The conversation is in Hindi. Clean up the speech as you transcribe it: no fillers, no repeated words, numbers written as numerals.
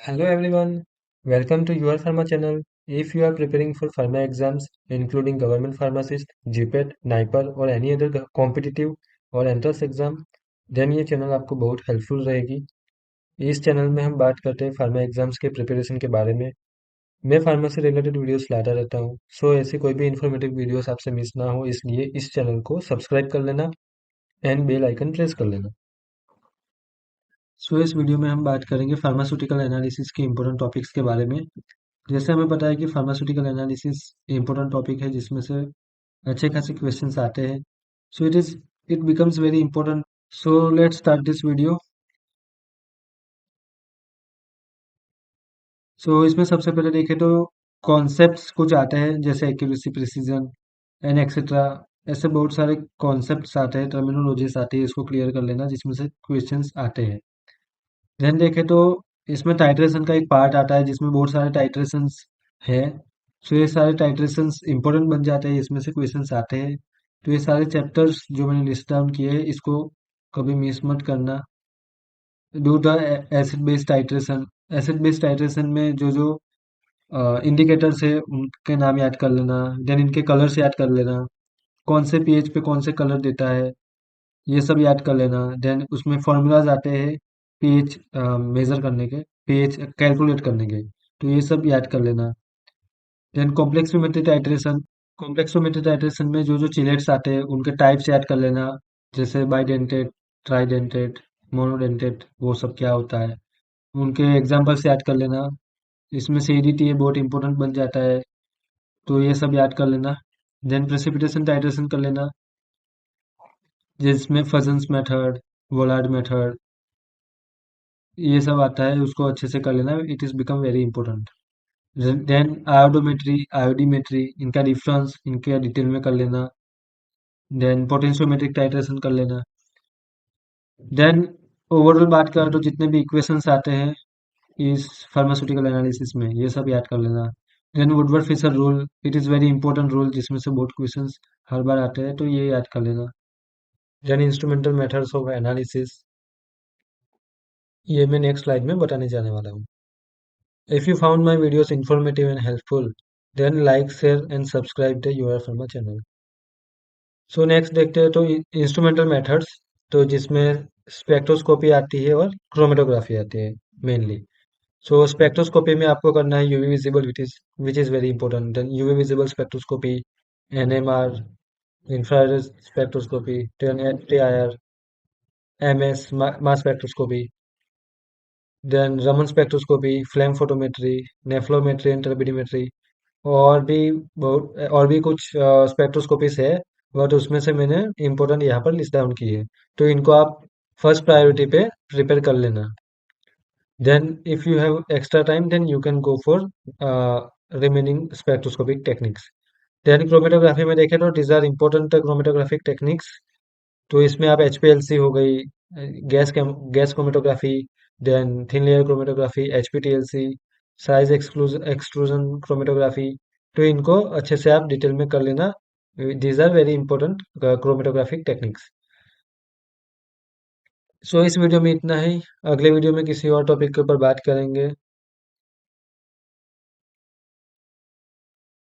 Hello everyone, welcome to your pharma channel. If you are preparing for pharma exams, including government pharmacist, GPET, NIPER or any other competitive और एंट्रेंस एग्जाम, देन ये चैनल आपको बहुत हेल्पफुल रहेगी। इस चैनल में हम बात करते हैं फार्मा एग्जाम्स के प्रिपरेशन के बारे में। मैं फार्मा से रिलेटेड वीडियोस लाता रहता हूँ, सो ऐसी कोई भी इन्फॉर्मेटिव वीडियोस आपसे मिस ना हो, इसलिए इस चैनल को सब्सक्राइब कर लेना एंड बेल आइकन प्रेस कर लेना। सो इस वीडियो में हम बात करेंगे फार्मास्यूटिकल एनालिसिस के इंपॉर्टेंट टॉपिक्स के बारे में। जैसे हमें पता है कि फार्मास्यूटिकल एनालिसिस इंपॉर्टेंट टॉपिक है जिसमें से अच्छे खासे क्वेश्चंस आते हैं। So it becomes very important. So let's start this video. So इसमें सबसे पहले देखें तो कॉन्सेप्ट्स कुछ आते हैं जैसे एक्यूरेसी, प्रिसीजन एंड एक्सेट्रा। ऐसे बहुत सारे कॉन्सेप्ट्स आते हैं, टर्मिनोलॉजीज आती है, इसको क्लियर कर लेना जिसमें से क्वेश्चंस आते हैं। देन देखें तो इसमें टाइट्रेशन का एक पार्ट आता है जिसमें बहुत सारे टाइट्रेशंस है। सो ये सारे टाइट्रेशंस इंपॉर्टेंट बन जाते हैं, इसमें से क्वेश्चंस आते हैं। तो ये सारे चैप्टर्स जो मैंने लिस्ट डाउन किए हैं इसको कभी मिस मत करना। Do the acid base titration. Acid base titration में जो जो इंडिकेटर्स है उनके नाम याद कर लेना। देन इनके कलर्स याद कर लेना, कौन से पीएच पे कौन से कलर देता है, ये सब याद कर लेना। देन उसमें फॉर्मूलाज आते हैं पीएच मेजर करने के, पीएच कैलकुलेट करने के, तो ये सब याद कर लेना। Then complexometry titration. Complexometry titration में जो जो चिलेट्स आते हैं उनके टाइप्स याद कर लेना, जैसे बाइडेंटेट, ट्राइडेंटेट, मोनोडेंटेट, वो सब क्या होता है, उनके एग्जाम्पल्स याद कर लेना। इसमें से ईडीटी बहुत इंपॉर्टेंट बन जाता है, तो ये सब याद कर लेना। देन प्रेसिपिटेशन टाइट्रेशन कर लेना, जिसमें फजन्स मेथड, वोलार्ड मेथड, ये सब आता है, उसको अच्छे से कर लेना। It is become very important. Then iodometry, iodimetry, इनका डिफरेंस इनके डिटेल में कर लेना। देन पोटेंशियोमेट्रिक टाइट्रेशन कर लेना। देन ओवरऑल बात करें तो जितने भी इक्वेशंस आते हैं इस फार्मास्यूटिकल एनालिसिस में, ये सब याद कर लेना। Then Woodward Fisher rule, it is very important rule जिसमें से बहुत क्वेश्चंस हर बार आते हैं, तो ये याद कर लेना। Then instrumental methods of analysis, ये मैं नेक्स्ट स्लाइड में बताने जाने वाला हूँ। If you found my videos informative and helpful, then like, share and subscribe the U R pharma channel. So next देखते हैं तो इंस्ट्रूमेंटल मेथड्स, तो जिसमें स्पेक्ट्रोस्कोपी आती है और क्रोमेटोग्राफी आती है मेनली। सो स्पेक्ट्रोस्कोपी में आपको करना है UV visible, which is very important. Then UV visible spectroscopy, NMR, infrared spectroscopy, then TIR, MS mass spectroscopy, then Raman spectroscopy, flame photometry, nephelometry and turbidimetry, और भी बहुत और भी कुछ स्पेक्ट्रोस्कोपीज है, बट उसमें से मैंने इंपॉर्टेंट यहाँ पर लिस्ट डाउन की है, तो इनको आप फर्स्ट प्रायोरिटी पे प्रिपेयर कर लेना। Then if you have extra time then you can go for remaining spectroscopic techniques. Then chromatography में देखें तो these are important chromatographic techniques. तो इसमें आप एचपीएलसी हो गई, gas chromatography, then thin layer chromatography, HPTLC, size exclusion chromatography, तो इनको अच्छे से आप डिटेल में कर लेना। These are very important chromatographic techniques. So इस वीडियो में इतना ही। अगले वीडियो में किसी और टॉपिक के ऊपर बात करेंगे।